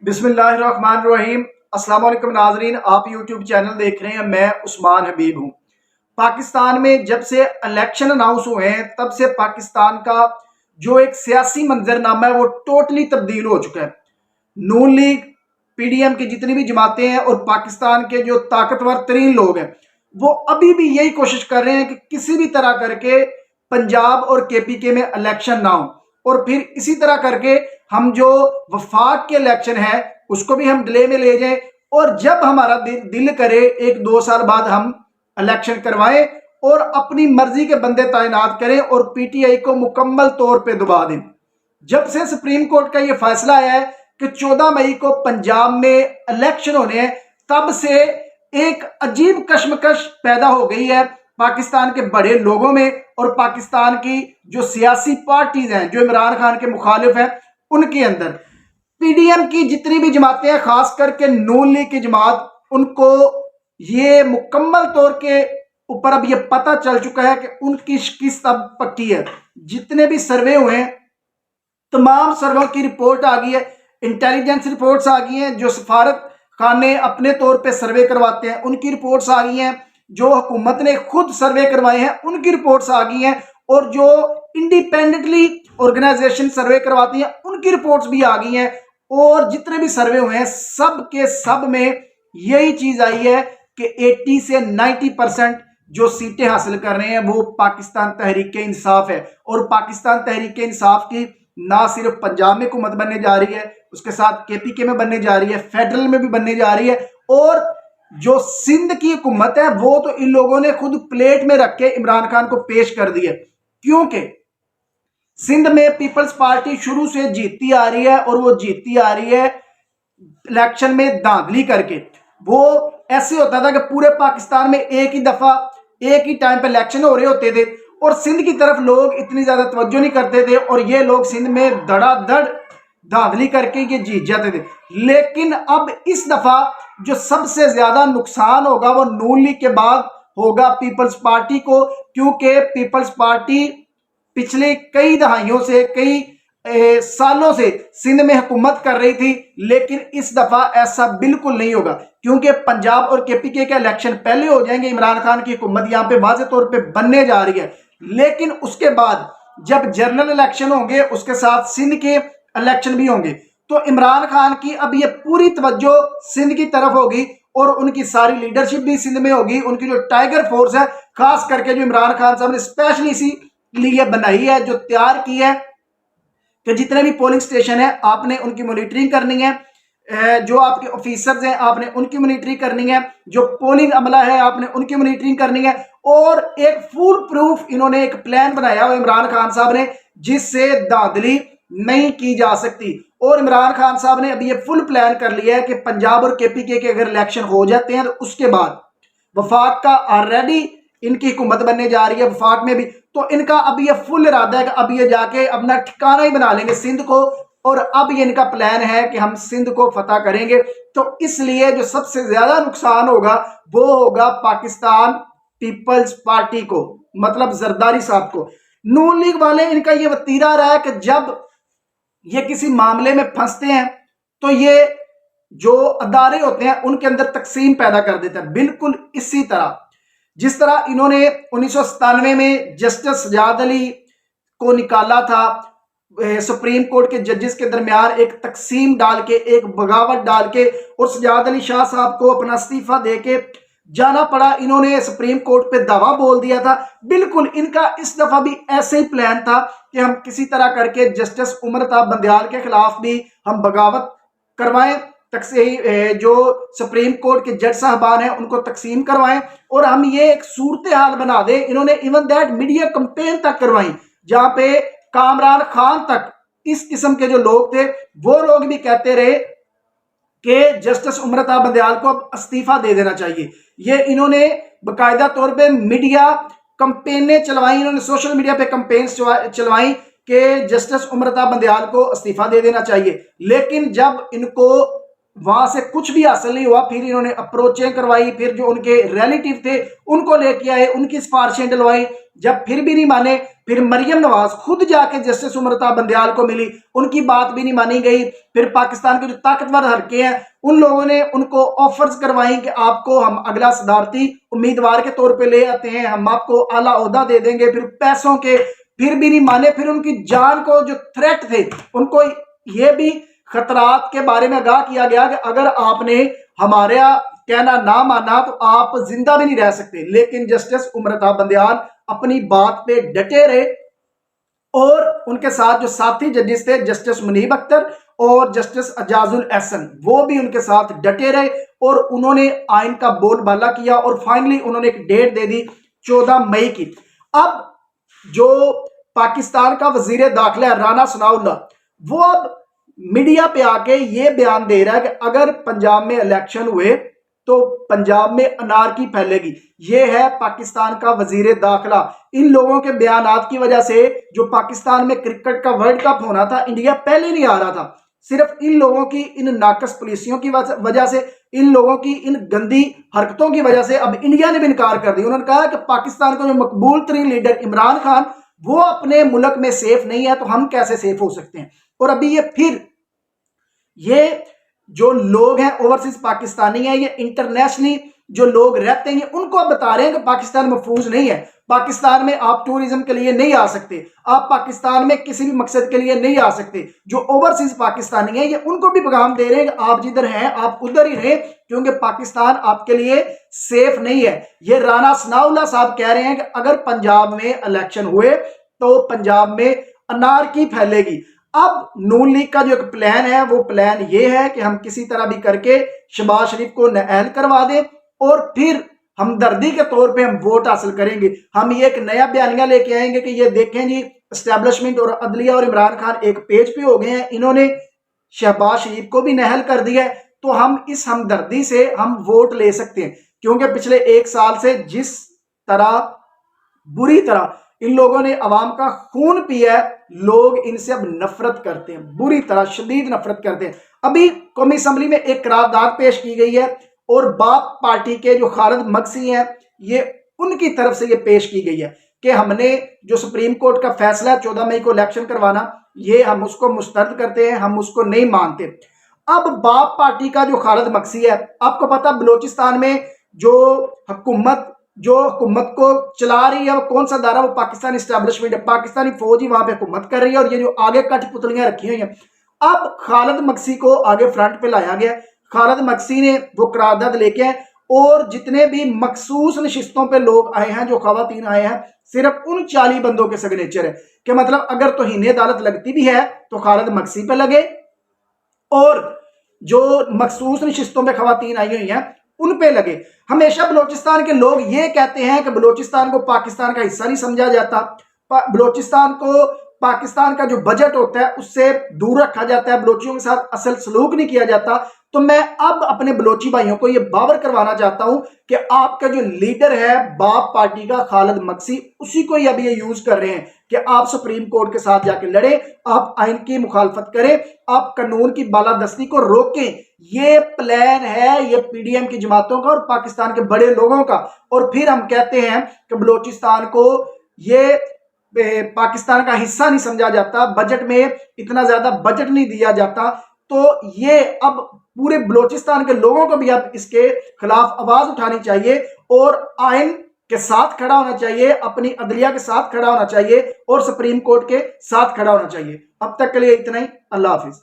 बिस्मिल्लाहिर्रहमानिर्रहीम। अस्सलाम वालेकुम नाजरीन, आप यूट्यूब चैनल देख रहे हैं। मैं उस्मान हबीब हूँ। पाकिस्तान में जब से इलेक्शन अनाउंस हुए हैं तब से पाकिस्तान का जो एक सियासी मंजरनामा है वो टोटली तब्दील हो चुका है। नून लीग, पीडीएम की जितनी भी जमातें हैं और पाकिस्तान के जो ताकतवर तरीन लोग हैं वो अभी भी यही कोशिश कर रहे हैं कि किसी भी तरह करके पंजाब और केपीके में इलेक्शन ना हो, और फिर इसी तरह करके हम जो वफाक के इलेक्शन है उसको भी हम डिले में ले जाएं, और जब हमारा दिल करे 1-2 साल बाद हम इलेक्शन करवाएं और अपनी मर्जी के बंदे तैनात करें और पीटीआई को मुकम्मल तौर पे दबा दें। जब से सुप्रीम कोर्ट का यह फैसला आया है कि 14 मई को पंजाब में इलेक्शन होने हैं, तब से एक अजीब कश्मकश पैदा हो गई है पाकिस्तान के बड़े लोगों में और पाकिस्तान की जो सियासी पार्टीज हैं जो इमरान खान के मुखालिफ हैं उनके अंदर। पीडीएम की जितनी भी जमातें हैं, खास करके नून लीग की जमात, उनको ये मुकम्मल तौर के ऊपर अब ये पता चल चुका है कि उनकी किस्त अब पक्की है। जितने भी सर्वे हुए हैं तमाम सर्वे की रिपोर्ट आ गई है, इंटेलिजेंस रिपोर्ट्स आ गई हैं, जो सफारत खाने अपने तौर पे सर्वे करवाते हैं उनकी रिपोर्ट्स आ गई हैं, जो हुकूमत ने खुद सर्वे करवाए हैं उनकी रिपोर्ट्स आ गई हैं, और जो इंडिपेंडेंटली ऑर्गेनाइजेशन सर्वे करवाती हैं उनकी रिपोर्ट्स भी आ गई हैं। और जितने भी सर्वे हुए हैं सब के सब में यही चीज आई है कि 80 से 90% जो सीटें हासिल कर रहे हैं वो पाकिस्तान तहरीक इंसाफ है। और पाकिस्तान तहरीक इंसाफ की ना सिर्फ पंजाब में हुकूमत बनने जा रही है, उसके साथ केपीके में बनने जा रही है, फेडरल में भी बनने जा रही है। और जो सिंध की हुकूमत है वो तो इन लोगों ने खुद प्लेट में रख के इमरान खान को पेश कर दी है, क्योंकि सिंध में पीपल्स पार्टी शुरू से जीतती आ रही है और वो जीतती आ रही है इलेक्शन में धांधली करके। वो ऐसे होता था कि पूरे पाकिस्तान में एक ही दफा एक ही टाइम पे इलेक्शन हो रहे होते थे और सिंध की तरफ लोग इतनी ज्यादा तवज्जो नहीं करते थे और ये लोग सिंध में धड़ाधड़ धांधली करके ये जीत जाते थे। लेकिन अब इस दफा जो सबसे ज्यादा नुकसान होगा वो नून लीग के बाद होगा पीपल्स पार्टी को, क्योंकि पीपल्स पार्टी पिछले कई दहाइयों से, कई सालों से सिंध में हुकूमत कर रही थी। लेकिन इस दफा ऐसा बिल्कुल नहीं होगा, क्योंकि पंजाब और केपीके के इलेक्शन पहले हो जाएंगे। इमरान खान की हुकूमत यहां पे वाज़ेह तौर पे बनने जा रही है, लेकिन उसके बाद जब जनरल इलेक्शन होंगे उसके साथ सिंध के इलेक्शन भी होंगे, तो इमरान खान की अब ये पूरी तवज्जो सिंध की तरफ होगी और उनकी सारी लीडरशिप भी सिंध में होगी। उनकी जो टाइगर फोर्स है, खास करके जो इमरान खान साहब ने स्पेशली इसी लिए बनाई है, जो तैयार की है कि जितने भी पोलिंग स्टेशन है आपने उनकी मॉनिटरिंग करनी है, जो आपके ऑफिसर्स हैं आपने उनकी मॉनिटरिंग करनी है, जो पोलिंग अमला है आपने उनकी मॉनिटरिंग करनी है। और एक फुल प्रूफ इन्होंने एक प्लान बनाया हुआ इमरान खान साहब ने, जिससे धांधली नहीं की जा सकती। और इमरान खान साहब ने अभी ये फुल प्लान कर लिया है कि पंजाब और केपीके के अगर इलेक्शन हो जाते हैं तो उसके बाद वफाक का ऑलरेडी इनकी हुकूमत बनने जा रही है, वफाक में भी, तो इनका अब ये फुल इरादा है कि अब ये जाके अपना ठिकाना ही बना लेंगे सिंध को, और अब ये इनका प्लान है कि हम सिंध को फतह करेंगे। तो इसलिए जो सबसे ज्यादा नुकसान होगा वो होगा पाकिस्तान पीपल्स पार्टी को, मतलब जरदारी साहब को। नून लीग वाले इनका ये वतीरा रहा है कि जब ये किसी मामले में फंसते हैं तो ये जो अदारे होते हैं उनके अंदर तकसीम पैदा कर देते हैं। बिल्कुल इसी तरह जिस तरह इन्होंने 1997 में जस्टिस सजाद अली को निकाला था, सुप्रीम कोर्ट के जजेस के दरमियान एक तकसीम डाल के, एक बगावत डाल के, और सजाद अली शाह साहब को अपना इस्तीफा दे के जाना पड़ा। इन्होंने सुप्रीम कोर्ट पे दावा बोल दिया था। बिल्कुल इनका इस दफा भी ऐसे ही प्लान था कि हम किसी तरह करके जस्टिस उमरता बंदयाल के खिलाफ भी हम बगावत करवाएं, जो सुप्रीम कोर्ट के जज साहबान हैं उनको तकसीम करवाएं और हम ये एक सूरत हाल बना दें। इन्होंने इवन दैट मीडिया कंपेन तक करवाई, जहां पे कामरान खान तक इस किस्म के जो लोग थे वो लोग भी कहते रहे कि जस्टिस उमरता बंदयाल को अब इस्तीफा दे देना चाहिए। ये इन्होंने बाकायदा तौर पे मीडिया कंपेनें चलवाई, इन्होंने सोशल मीडिया पे कंपेन चलवाई कि जस्टिस उमरता बंदयाल को इस्तीफा दे देना चाहिए। लेकिन जब इनको वहां से कुछ भी हासिल नहीं हुआ, फिर इन्होंने अप्रोचें करवाई, फिर जो उनके रिलेटिव थे उनको लेके आए, उनकी सिफारिशें डलवाई। जब फिर भी नहीं माने, फिर मरियम नवाज खुद जाके जस्टिस उमरता बंदयाल को मिली, उनकी बात भी नहीं मानी गई। फिर पाकिस्तान के जो ताकतवर हल्के हैं उन लोगों ने उनको ऑफर्स करवाई कि आपको हम अगला सदारती उम्मीदवार के तौर पे ले आते हैं, हम आपको आला ओहदा दे देंगे, फिर पैसों के, फिर भी नहीं माने। फिर उनकी जान को जो थ्रेट थे, उनको ये भी खतरात के बारे में आगाह किया गया कि अगर आपने हमारा कहना ना माना तो आप जिंदा भी नहीं रह सकते। लेकिन जस्टिस उमरता बंदयाल अपनी बात पे डटे रहे और उनके साथ जो साथी जजेस थे जस्टिस मुनीब अख्तर और जस्टिस अजाजुल एहसन, वो भी उनके साथ डटे रहे और उन्होंने आइन का बोलबाला किया और फाइनली उन्होंने एक डेट दे दी 14 मई की। अब जो पाकिस्तान का वजीर दाखिला राना सनाउल्लाह, वो अब मीडिया पे आके ये बयान दे रहा है कि अगर पंजाब में इलेक्शन हुए तो पंजाब में अनारकी फैलेगी। ये है पाकिस्तान का वजीर दाखिला। इन लोगों के बयानात की वजह से जो पाकिस्तान में क्रिकेट का वर्ल्ड कप होना था, इंडिया पहले नहीं आ रहा था। सिर्फ इन लोगों की इन नाकस पुलिसियों की वजह से, इन लोगों की इन गंदी हरकतों की वजह से अब इंडिया ने भी इनकार कर दिया। उन्होंने कहा कि पाकिस्तान का जो मकबूल तरीन लीडर इमरान खान, वो अपने मुल्क में सेफ नहीं है, तो हम कैसे सेफ हो सकते हैं। और अभी ये फिर ये जो लोग हैं ओवरसीज पाकिस्तानी हैं, ये इंटरनेशनली जो लोग रहते हैं उनको आप बता रहे हैं कि पाकिस्तान महफूज नहीं है, पाकिस्तान में आप टूरिज्म के लिए नहीं आ सकते, आप पाकिस्तान में किसी भी मकसद के लिए नहीं आ सकते। जो ओवरसीज पाकिस्तानी है ये उनको भी पैगाम दे रहे हैं कि आप जिधर हैं आप उधर ही रहें, क्योंकि पाकिस्तान आपके लिए सेफ नहीं है। ये राना सनाउल्लाह साहब कह रहे हैं कि अगर पंजाब में इलेक्शन हुए तो पंजाब में अनारकी फैलेगी। अब नून लीग का जो एक प्लान है, वो प्लान ये है कि हम किसी तरह भी करके शहबाज शरीफ को नाअहल करवा दें और फिर हमदर्दी के तौर पे हम वोट हासिल करेंगे। हम ये एक नया बयानिया लेके आएंगे कि ये देखें जी, एस्टेब्लिशमेंट और अदलिया और इमरान खान एक पेज पे हो गए हैं, इन्होंने शहबाज शरीफ को भी नाअहल कर दिया है, तो हम इस हमदर्दी से हम वोट ले सकते हैं। क्योंकि पिछले एक साल से जिस तरह बुरी तरह इन लोगों ने अवाम का खून पिया है, लोग इनसे अब नफरत करते हैं, बुरी तरह शदीद नफरत करते हैं। अभी कौमी असम्बली में एक करारदाद पेश की गई है और बाप पार्टी के जो खालिद मगसी हैं, ये उनकी तरफ से ये पेश की गई है कि हमने जो सुप्रीम कोर्ट का फैसला है 14 मई को इलेक्शन करवाना, ये हम उसको मुस्तरद करते हैं, हम उसको नहीं मानते। अब बाप पार्टी का जो खालिद मगसी है, आपको पता बलोचिस्तान में जो हुकूमत को चला रही है वो कौन सा दायरा, वो पाकिस्तानी एस्टेब्लिशमेंट है, पाकिस्तानी फौज ही वहां पे हुकूमत कर रही है और ये जो आगे कठपुतलियां रखी हुई हैं। अब खालिद मगसी को आगे फ्रंट पे लाया गया। खालिद मगसी ने वो करारदाद लेके आए और जितने भी मखसूस नशिस्तों पे लोग आए हैं, जो खवातीन आए हैं, सिर्फ उन 40 बंदों के सिग्नेचर है कि मतलब अगर तौहीन अदालत लगती भी है तो खालिद मगसी पे लगे और जो मखसूस नशिस्तों पे खवातीन आई हुई हैं उन पे लगे। हमेशा बलोचिस्तान के लोग ये कहते हैं कि बलोचिस्तान को पाकिस्तान का हिस्सा नहीं समझा जाता, बलोचिस्तान को पाकिस्तान का जो बजट होता है उससे दूर रखा जाता है, बलोचियों के साथ असल सलूक नहीं किया जाता। तो मैं अब अपने बलोची भाइयों को यह बावर करवाना चाहता हूं कि आपका जो लीडर है बाप पार्टी का खालिद मगसी, उसी को ही अभी ये यूज कर रहे हैं कि आप सुप्रीम कोर्ट के साथ जाके लड़े, आप आइन की मुखालफत करें, आप कानून की बालादस्ती को रोकें। ये प्लान है ये पीडीएम की जमातों का और पाकिस्तान के बड़े लोगों का। और फिर हम कहते हैं कि बलोचिस्तान को ये पाकिस्तान का हिस्सा नहीं समझा जाता, बजट में इतना ज्यादा बजट नहीं दिया जाता। तो ये अब पूरे बलोचिस्तान के लोगों को भी अब इसके खिलाफ आवाज उठानी चाहिए और आइन के साथ खड़ा होना चाहिए, अपनी अदलिया के साथ खड़ा होना चाहिए और सुप्रीम कोर्ट के साथ खड़ा होना चाहिए। अब तक के लिए इतना ही। अल्लाह हाफिज।